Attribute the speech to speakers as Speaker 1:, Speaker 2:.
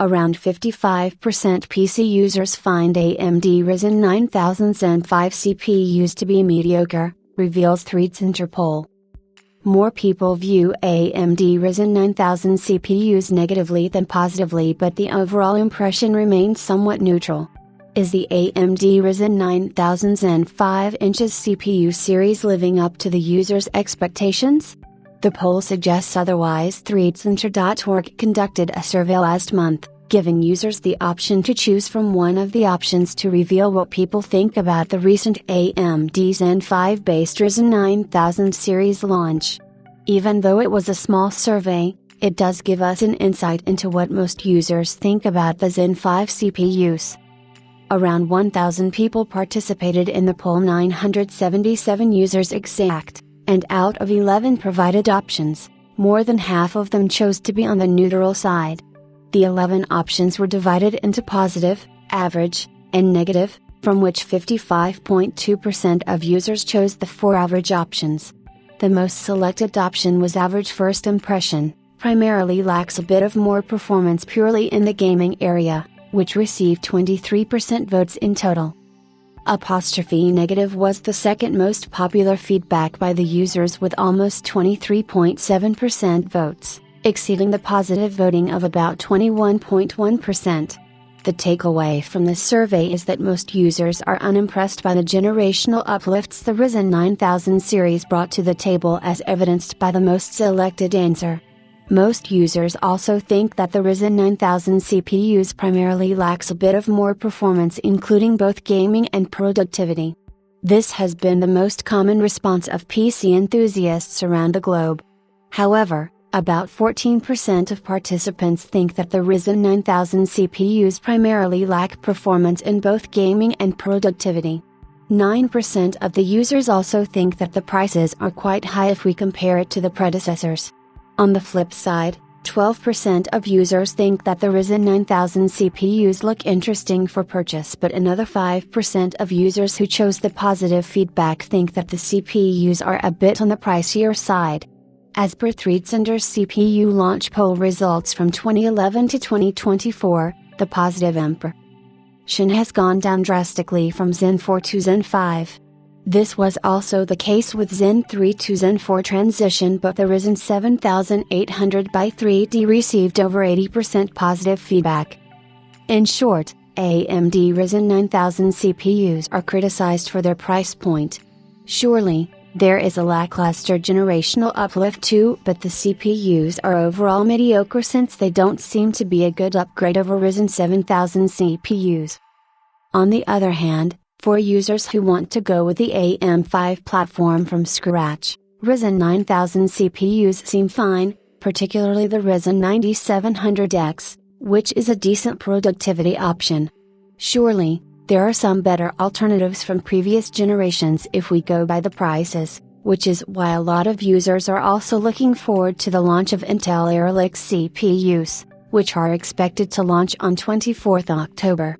Speaker 1: Around 55% PC users find AMD Ryzen 9000 Zen 5 CPUs to be mediocre, reveals 3DCenter poll. More people view AMD Ryzen 9000 CPUs negatively than positively, but the overall impression remains somewhat neutral. Is the AMD Ryzen 9000 Zen 5 inches CPU series living up to the users' expectations? The poll suggests otherwise. 3DCenter.org conducted a survey last month, giving users the option to choose from one of the options to reveal what people think about the recent AMD Zen 5 based Ryzen 9000 series launch. Even though it was a small survey, it does give us an insight into what most users think about the Zen 5 CPUs. Around 1,000 people participated in the poll, 977 users exact, and out of 11 provided options, more than half of them chose to be on the neutral side. The 11 options were divided into positive, average, and negative, from which 55.2% of users chose the 4 average options. The most selected option was average first impression, primarily lacks a bit of more performance purely in the gaming area, which received 23% votes in total. Negative was the second most popular feedback by the users with almost 23.7% votes, exceeding the positive voting of about 21.1%. The takeaway from this survey is that most users are unimpressed by the generational uplifts the Ryzen 9000 series brought to the table, as evidenced by the most selected answer. Most users also think that the Ryzen 9000 CPUs primarily lacks a bit of more performance, including both gaming and productivity. This has been the most common response of PC enthusiasts around the globe. However, about 14% of participants think that the Ryzen 9000 CPUs primarily lack performance in both gaming and productivity. 9% of the users also think that the prices are quite high if we compare it to the predecessors. On the flip side, 12% of users think that the Ryzen 9000 CPUs look interesting for purchase, but another 5% of users who chose the positive feedback think that the CPUs are a bit on the pricier side. As per 3DCenter's CPU launch poll results from 2011 to 2024, the positive impression has gone down drastically from Zen 4 to Zen 5. This was also the case with Zen 3 to Zen 4 transition, but the Ryzen 7800 by 3D received over 80% positive feedback. In short, AMD Ryzen 9000 CPUs are criticized for their price point. Surely, there is a lackluster generational uplift too, but the CPUs are overall mediocre since they don't seem to be a good upgrade over Ryzen 7000 CPUs. On the other hand, for users who want to go with the AM5 platform from scratch, Ryzen 9000 CPUs seem fine, particularly the Ryzen 9700X, which is a decent productivity option. Surely, there are some better alternatives from previous generations if we go by the prices, which is why a lot of users are also looking forward to the launch of Intel Aralix CPUs, which are expected to launch on 24th October.